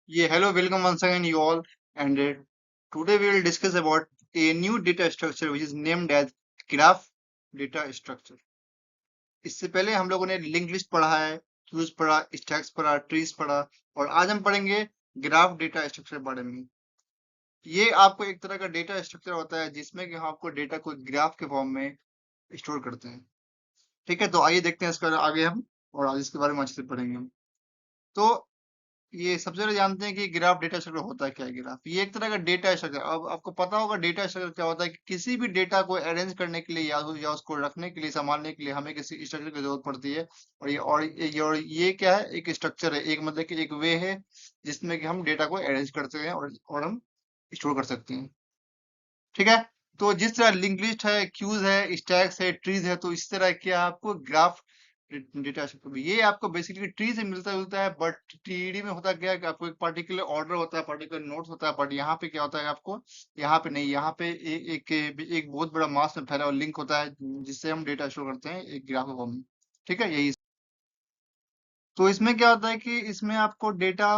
Yeah, hello, welcome once again, you all. And today we will discuss about a new data structure which is named as graph data structure. इससे पहले हम लोगों ने link list पढ़ा है, cues पढ़ा, stacks पढ़ा, trees पढ़ा, और आज हम पढ़ेंगे ग्राफ डेटा स्ट्रक्चर बारे में। ये आपको एक तरह का डेटा स्ट्रक्चर होता है जिसमें कि हम आपको डेटा को ग्राफ के फॉर्म में स्टोर करते हैं। ठीक है, तो आइए देखते हैं इसका आगे हम, और आज इसके बारे में अच्छे से पढ़ेंगे हम। तो ये सबसे पहले जानते हैं कि ग्राफ डेटा स्ट्रक्चर होता है क्या है। ग्राफ ये एक तरह का डेटा स्ट्रक्चर, अब आपको पता होगा डेटा स्ट्रक्चर क्या होता है कि किसी भी डेटा को अरेंज करने के लिए या उसको रखने के लिए, संभालने के लिए हमें किसी स्ट्रक्चर की जरूरत पड़ती है। और ये क्या है, एक स्ट्रक्चर है, एक मतलब कि एक वे है जिसमें कि हम डेटा को अरेंज करते हैं और हम स्टोर कर सकते हैं। ठीक है, तो जिस तरह लिंक लिस्ट है, क्यूज है, स्टैक्स है, ट्रीज है, तो इस तरह क्या आपको ग्राफ डेटा स्ट्रक्चर भी ये आपको बेसिकली ट्री से मिलता जुलता है। बट टीडी में होता क्या है कि आपको एक पर्टिकुलर ऑर्डर होता है, पर्टिकुलर नोट्स होता है। बट यहाँ पे क्या होता है, आपको यहाँ पे नहीं, यहाँ पे एक बहुत बड़ा मास में फैला हुआ लिंक होता है जिससे हम डेटा स्टोर करते हैं एक ग्राफ फॉर्म में। ठीक है, यही। तो इसमें क्या होता है कि इसमें आपको डेटा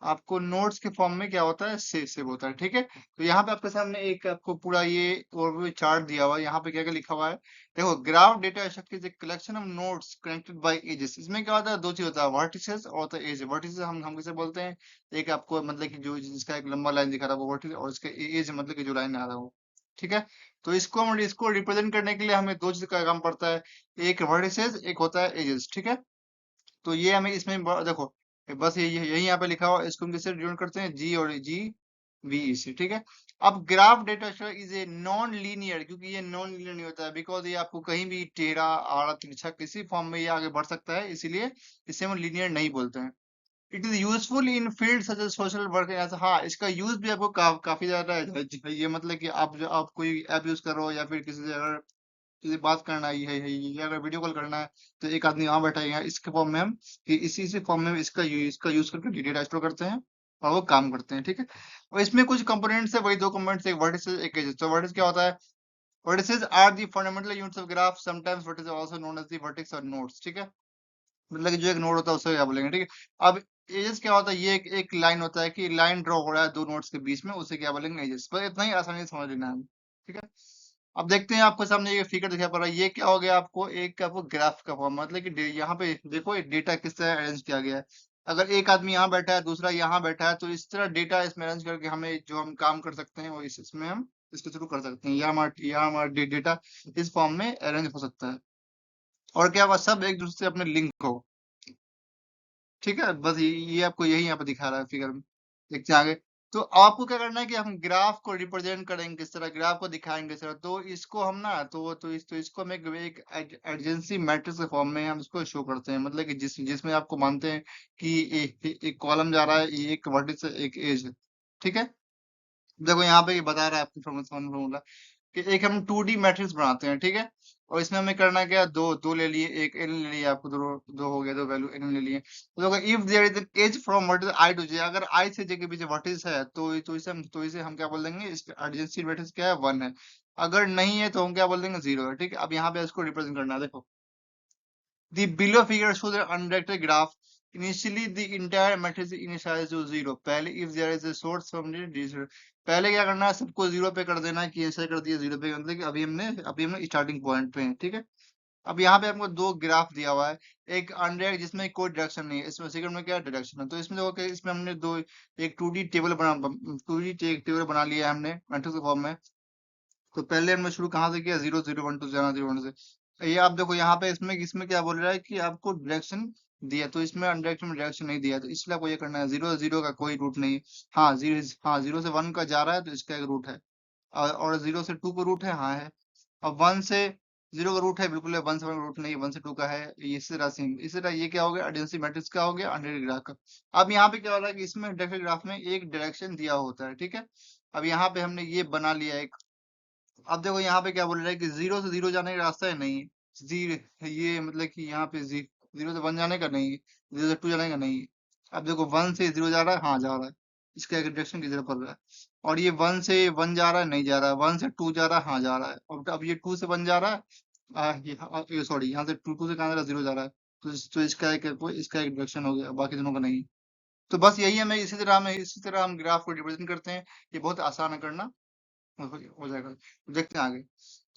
आपको नोट्स के फॉर्म में क्या होता है, सेव होता है। ठीक है, तो यहाँ पे आपके सामने एक आपको पूरा ये ओवरव्यू चार्ट दिया हुआ है। यहाँ पे क्या क्या लिखा हुआ है, देखो, graph data structure is a collection of notes connected by edges. इसमें क्या होता है, दो चीज होता है, वर्टिसेस और होता है एज। वर्टिसेस हम किसे बोलते हैं, एक आपको मतलब कि जो जिसका एक लंबा लाइन दिखा रहा है वो वर्टिस, और इसका एज मतलब कि जो लाइन आ रहा है वो। ठीक है, तो इसको रिप्रेजेंट करने के लिए हमें दो चीज का काम पड़ता है, एक वर्टिसेस, एक होता है एजेस। ठीक है, तो ये हमें इसमें देखो, बस यही यहाँ पे लिखा हुआ है, इसको हम किससे डिनोट करते हैं, जी और जी वी से। ठीक है, अब graph data structure is a non linear, क्योंकि ये नॉन लीनियर नहीं होता है, बिकॉज ये आपको कहीं भी टेढ़ा आड़ा तिरछा किसी फॉर्म में ये आगे बढ़ सकता है, इसीलिए इसे हम लीनियर नहीं बोलते हैं। It is useful in field such as social work. ऐसा हाँ, इसका यूज भी आपको काफी ज्यादा है। ये मतलब कि आप कोई ऐप यूज कर रहे हो, या फिर किसी से अगर किसी से बात करना है, या अगर वीडियो कॉल करना है, तो एक आदमी वहां बैठा है, यहाँ इसके फॉर्म में हम कि इसी फॉर्म में इसका यूज करके डेटा स्टोर करते हैं और वो काम करते हैं। ठीक है, और इसमें कुछ कंपोनेंट्स है, वही दो कंपोनेंट्स, एक वर्टिसेस एक एजेस। तो वर्टिस क्या होता है, vertices are the fundamental units of graph, sometimes vertice also known as the vertex और नोड्स। ठीक है, मतलब कि जो एक नोड होता है उससे क्या बोलेंगे। ठीक है, अब एजेस क्या होता है, ये एक लाइन होता है कि लाइन ड्रॉ हो रहा है दो नोड्स के बीच में, उसे क्या बोलेंगे, एजेस। बस इतना ही आसानी से समझ लेना है। ठीक है, अब देखते हैं, आपके सामने ये फिगर दिखाई पड़ रहा है, ये क्या हो गया, आपको ग्राफ का फॉर्म, मतलब कि यहाँ पे देखो ये डेटा किस तरह अरेंज किया गया है। अगर एक आदमी यहाँ बैठा है, दूसरा यहाँ बैठा है, तो इस तरह डेटा इसमें अरेंज करके हमें जो हम काम कर सकते हैं वो इसमें हम इसके थ्रू कर सकते हैं। यहाँ हमारा डेटा इस फॉर्म में अरेंज हो सकता है, और क्या हुआ, सब एक दूसरे से अपने लिंक हो। ठीक है, बस ये आपको यही यहाँ पे दिखा रहा है फिगर में। देखते हैं आगे। तो आपको क्या करना है कि हम ग्राफ को रिप्रेजेंट करेंगे किस तरह, ग्राफ को दिखाएंगे किस तरह। तो इसको हम ना तो इसको हम एक एडजेंसी मैट्रिक्स के फॉर्म में हम इसको शो करते हैं, मतलब कि जिसमें आपको मानते हैं कि एक कॉलम जा रहा है, एक वर्टिस है, एक एज है। ठीक है, देखो यहाँ पे ये बता रहा है आपकी फॉर्मूला कि एक हम 2D मैट्रिक्स बनाते हैं। ठीक है, और इसमें हमें करना क्या, दो दो ले लिए, एक एन ले लिया, आपको दो दो हो गया, दो वैल्यू एन ले लिए। तो देखो, if there is an edge from vertex I to J, अगर आई से जे के बीच वर्टिस है तो इसे हम क्या बोल देंगे, इसका एडजेंसी मैट्रिक्स क्या है, 1 है। अगर नहीं है तो हम क्या बोल देंगे, 0 है। ठीक है, अब यहाँ पे इसको रिप्रेजेंट करना है, देखो, the below figure shows an undirected graph. Initially, the entire matrix initializes to 0. पहले if there is a source from the zero. पहले क्या करना है, सबको 0 पे कर देना है, कि ऐसे कर दिया 0 पे, मतलब कि अभी हमने स्टार्टिंग पॉइंट पे हैं। ठीक है, अब यहाँ पे हमको दो ग्राफ दिया हुआ है, एक अनडायरेक्ट जिसमें कोई डायरेक्शन नहीं है, इसमें सेकंड में क्या डायरेक्शन है। तो इसमें देखो कि इसमें हमने दो एक 2D टेबल बना लिया है हमने मैट्रिक्स के फॉर्म में। तो पहले हमने शुरू कहाँ से किया, 0 0 1 2 जाना 0 1 से। ये आप देखो यहाँ पे इसमें इसमें क्या बोल रहा है कि आपको डायरेक्शन दिया, तो इसमें अनडायरेक्शन में डायरेक्शन नहीं दिया, तो इसलिए आपको ये करना है, 0 0 का कोई रूट नहीं। हाँ, 0 से 1 का जा रहा है तो इसका एक रूट है, और 0 से 2 का रूट है, हाँ है। अब 1 से 0 का रूट है, बिल्कुल है। 1 से 1 का रूट नहीं है, 1 से 2 का है। ये इसी तरह से इसी तरह ये क्या हो गया, एडजेंसी मैट्रिक्स का हो गया अनडायरेक्टेड ग्राफ का। अब यहाँ पे क्या हो रहा है कि इसमें डायरेक्टेड ग्राफ में एक डायरेक्शन दिया होता है। ठीक है, अब यहाँ पे हमने ये बना लिया एक। अब देखो यहाँ पे क्या बोल रहा है कि 0 से 0 जाने का रास्ता है, नहीं। जीरो, ये मतलब कि यहाँ पे 0 से 1 जाने का नहीं है, 0 से 2 जाने का नहीं है। अब देखो, 1 से 0 जा रहा है, हाँ जा रहा है, इसका एक डायरेक्शन किधर पड़ रहा है। और ये 1 से 1 जा रहा है, नहीं जा रहा है। 1 से 2 जा रहा है, हाँ जा रहा है। और अब ये 2 से 1 जा रहा है, ये सॉरी, यहाँ से टू टू से कहाँ जा रहा है, 0 जा रहा है। तो इसका एक डायरेक्शन हो गया, बाकी दोनों का नहीं। तो बस यही है, मैं इसी तरह हम ग्राफ को रिप्रेजेंट करते हैं। ये बहुत आसान है करना, हो जाएगा। तो देखते हैं आगे।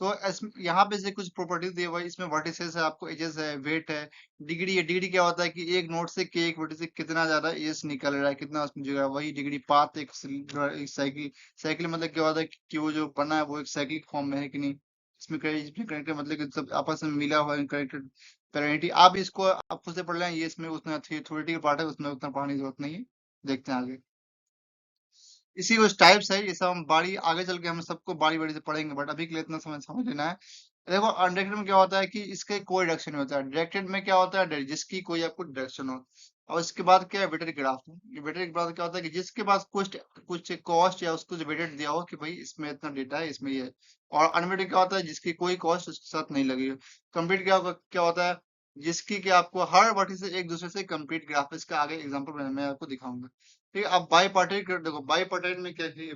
तो यहाँ पे से कुछ प्रॉपर्टीज दिए हुआ है, इसमें वर्टिसेस है, आपको एजेस है, वेट है, डिग्री है। डिग्री क्या होता है कि एक नोड से के एक वर्टिस से कितना ज्यादा एज निकल रहा है, कितना उसमें जो है वही डिग्री। पाथ एक साइकिल, साइकिल मतलब क्या होता है कि वो जो बना है वो एक साइकिल फॉर्म में है कि नहीं। इसमें कनेक्टेड मतलब कि सब आपस में मिला हुआ है, कनेक्टेड पैरेंटी। आप इसको आप खुद से पढ़ लें, ये इसमें उतना थ्योरेटिकल पार्ट है, उसमें उतना पढ़ने की जरूरत नहीं है। देखते हैं आगे। इसी कुछ टाइप्स है, ये सब हम बारी आगे चल के हम सबको बारी बारी से पढ़ेंगे, बट अभी के लिए इतना समझ समझ लेना है। देखो अनडायरेक्टेड में क्या होता है कि इसके कोई डायरेक्शन नहीं होता है। डायरेक्टेड में क्या होता है, जिसकी कोई आपको डायरेक्शन हो। और इसके बाद क्या है, वेटेड ग्राफ। ये वेटेड ग्राफ क्या होता है कि जिसके पास कुछ कॉस्ट या उसको वेटेड दिया हो कि भाई इसमें इतना डेटा है, इसमें ये है। और अनवेटेड क्या होता है, जिसकी कोई कॉस्ट उसके साथ नहीं लगी हो। कंप्लीट क्या होता है, जिसकी कि आपको हर वर्टिस से एक दूसरे से कंप्लीट ग्राफ। इसका आगे एग्जांपल मैं आपको दिखाऊंगा। ठीक है, अब बाई पार्टेट देखो, बाई पार्टेट में क्या है,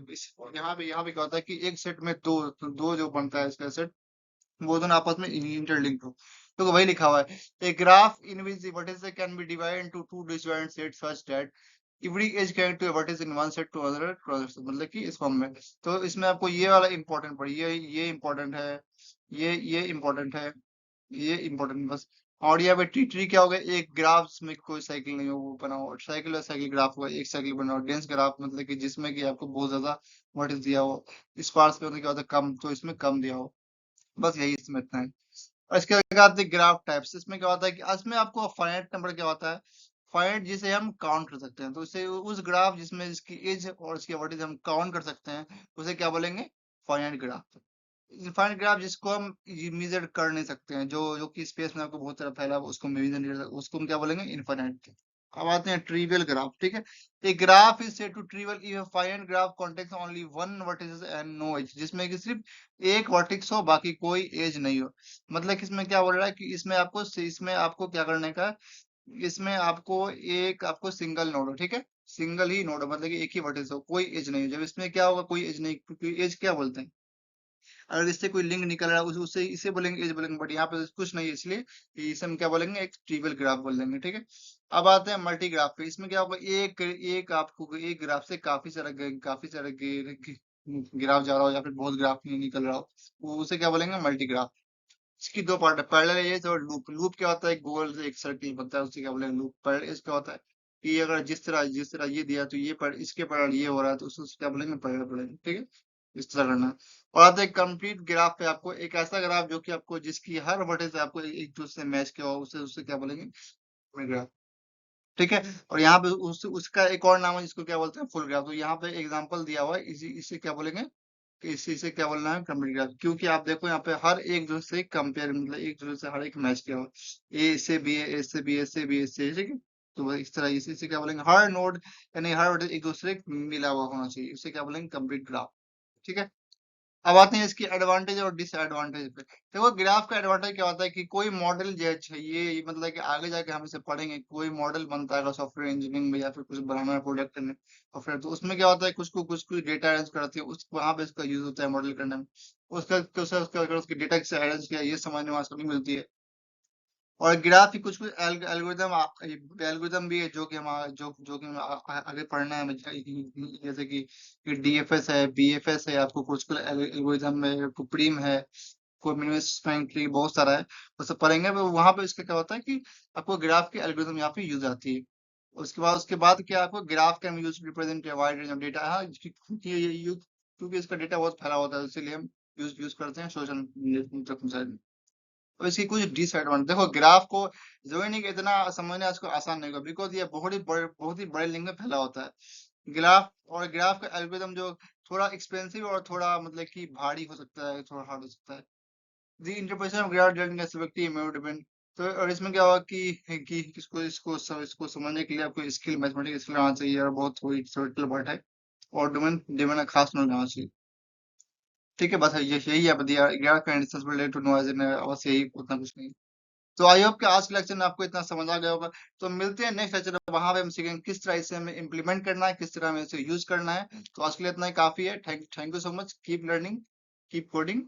यहाँ पे क्या होता है कि एक सेट में दो दो जो बनता है इसका सेट, वो दोनों आपस में इंटरलिंक्ड हो। तो वही लिखा हुआ है, a graph in which the vertices can be divided into two disjoint sets such that every edge connect to a vertex in one set to another, मतलब कि इस फॉर्म में। तो इसमें आपको ये वाला इंपॉर्टेंट पड़ी, ये इंपॉर्टेंट है, ये इंपॉर्टेंट है, ये इम्पोर्टेंट बस। और यहाँ पे टी ट्री क्या होगा, एक ग्राफ में कोई साइकिल नहीं हो, वो बना हो साइकिल, और साइकिल ग्राफ होगा, एक साइकिल बना हो। डेंस ग्राफ मतलब कि जिसमें कि आपको बहुत ज्यादा वर्टिस दिया हो। स्पार्स पे मतलब क्या होता है कम, तो इसमें कम दिया हो। बस यही इसमें इतना है। और इसके बाद ग्राफ टाइप्स, इसमें क्या होता है कि इसमें आपको फाइनाइट नंबर क्या होता है, फाइनाइट जिसे हम काउंट कर सकते हैं। तो इसे उस ग्राफ जिसमें इसकी एज और इसकी वर्टिस हम काउंट कर सकते हैं, उसे क्या बोलेंगे, फाइनाइट ग्राफ। इनफाइनाइट ग्राफ जिसको हम मेजर कर नहीं सकते हैं, जो कि स्पेस में आपको बहुत सारा फैला हुआ, उसको मेजर नहीं कर सकते, उसको हम क्या बोलेंगे, इनफाइनाइट। अब आते हैं ट्रिवियल ग्राफ। ठीक है, a graph is said to trivial if finite graph contains only one vertice and no edge, जिसमें कि सिर्फ एक वर्टिक्स हो, बाकी कोई एज नहीं हो। मतलब कि इसमें क्या बोल रहा है कि इसमें आपको क्या करने का है, इसमें आपको सिंगल नोड हो। ठीक है, सिंगल ही नोड हो, मतलब कि एक ही वर्टिस हो, कोई एज नहीं हो। जब इसमें क्या होगा, कोई एज नहीं, क्योंकि एज क्या बोलते हैं, अगर इससे कोई लिंक निकल रहा है उससे इसे बोलेंगे एज बोलेंगे, बट यहाँ पे कुछ नहीं है, इसलिए इसे हम क्या बोलेंगे, एक ट्रिवियल ग्राफ बोल देंगे। ठीक है, अब आते हैं मल्टी ग्राफ पे। इसमें क्या होगा, एक ग्राफ से काफी सारा ग्राफ जा रहा हो, या फिर बहुत ग्राफ नहीं निकल रहा हो, उसे क्या बोलेंगे, मल्टी ग्राफ। इसकी दो पार्ट है, पैरेलल एज और लूप। लूप क्या होता है, गोल से एक सर्किल बनता है, उसे क्या बोलेंगे, लूप। पैरेलल एज क्या होता है कि अगर जिस तरह ये दिया तो इसके पैरेलल ये हो रहा है, तो उसे क्या बोलेंगे, पैरेलल बोलेंगे। ठीक है, इस तरह करना है। और आता है कंप्लीट ग्राफ पे, आपको एक ऐसा ग्राफ जो कि आपको जिसकी हर वर्टेक्स आपको एक दूसरे से मैच किया हो, उसे उसे क्या बोलेंगे, ग्राफ। ठीक है, और यहाँ पे उसका एक और नाम है जिसको क्या बोलते हैं, फुल ग्राफ। तो यहाँ पे एग्जांपल दिया हुआ है, इसे क्या बोलेंगे, कि इसी से क्या बोलना है, कंप्लीट ग्राफ। क्योंकि आप देखो यहाँ पे हर एक दूसरे से कंपेयर, मतलब एक दूसरे से हर एक मैच किया हुआ, ए से बी है, ए से बी, ए से बी, ए से, ठीक है। तो वही इस तरह इसी से क्या बोलेंगे, हर नोड यानी हर वर्टेक्स एक दूसरे से मिला हुआ होना चाहिए, इसे क्या बोलेंगे, कंप्लीट ग्राफ। ठीक है, अब आते हैं इसकी एडवांटेज और डिसएडवांटेज पे। देखो ग्राफ का एडवांटेज क्या होता है कि कोई मॉडल जो चाहिए, मतलब कि आगे जाके हम इसे पढ़ेंगे, कोई मॉडल बनता है सॉफ्टवेयर इंजीनियरिंग में, या फिर कुछ बनाना है प्रोडक्ट में सॉफ्टवेयर, तो उसमें क्या होता है, कुछ डेटा अरेंज करते हैं, उस वहां पे इसका यूज होता है मॉडल करने में। अगर उसके डेटा से अरेंज किया, ये समझने में आसानी मिलती है। और ग्राफ की कुछ कुछ एल्गोरिदम भी है, जो कि हम जो कि हमें आगे पढ़ना है हमें, जैसे कि डीएफएस है, बीएफएस है, आपको कुछ कुछ एल्गोरिदम है, कुप्रीम है, कोई मिनिमम ट्री, बहुत सारा है, वो सब पढ़ेंगे। वहां पे इसका क्या होता है कि आपको ग्राफ की एल्गोरिदम यहाँ पे यूज आती है। उसके बाद क्या, आपको graph can use to represent wide range of data. हाँ, क्योंकि इसका डेटा बहुत फैला होता है, इसीलिए हम यूज करते हैं सोशल। और इसकी कुछ डिसएडवांटेज देखो, ग्राफ को ज्वाइनिंग इतना समझना इसको आसान नहीं होगा, बिकॉज ये बहुत ही बड़े लिंक में फैला होता है ग्राफ का एल्गोरिदम जो थोड़ा एक्सपेंसिव और थोड़ा मतलब कि भारी हो सकता है, थोड़ा हार्ड हो सकता है। The interpretation of graph during perspective में डिपेंड। तो और इसमें क्या होगा कि इसको समझने के लिए आपको स्किल, मैथमेटिक्स स्किल आना चाहिए, और बहुत थोड़ी थ्योरेटिकल पार्ट है, और डोमेन डोमेन का खास नॉलेज आना चाहिए। ठीक है, बस यही है, बढ़िया ग्राफ का डिस्टेंस रिलेटेड टू नॉइज, बस यही, उतना कुछ नहीं। तो आई होप कि आज के लेक्चर में आपको इतना समझ आ गया होगा। तो मिलते हैं नेक्स्ट लेक्चर में, वहां पे हम सीखेंगे किस तरह इसे हमें इम्प्लीमेंट करना है, किस तरह हमें इसे यूज करना है। तो आज के लिए इतना ही काफी है। Thank you so much. Keep learning, keep coding.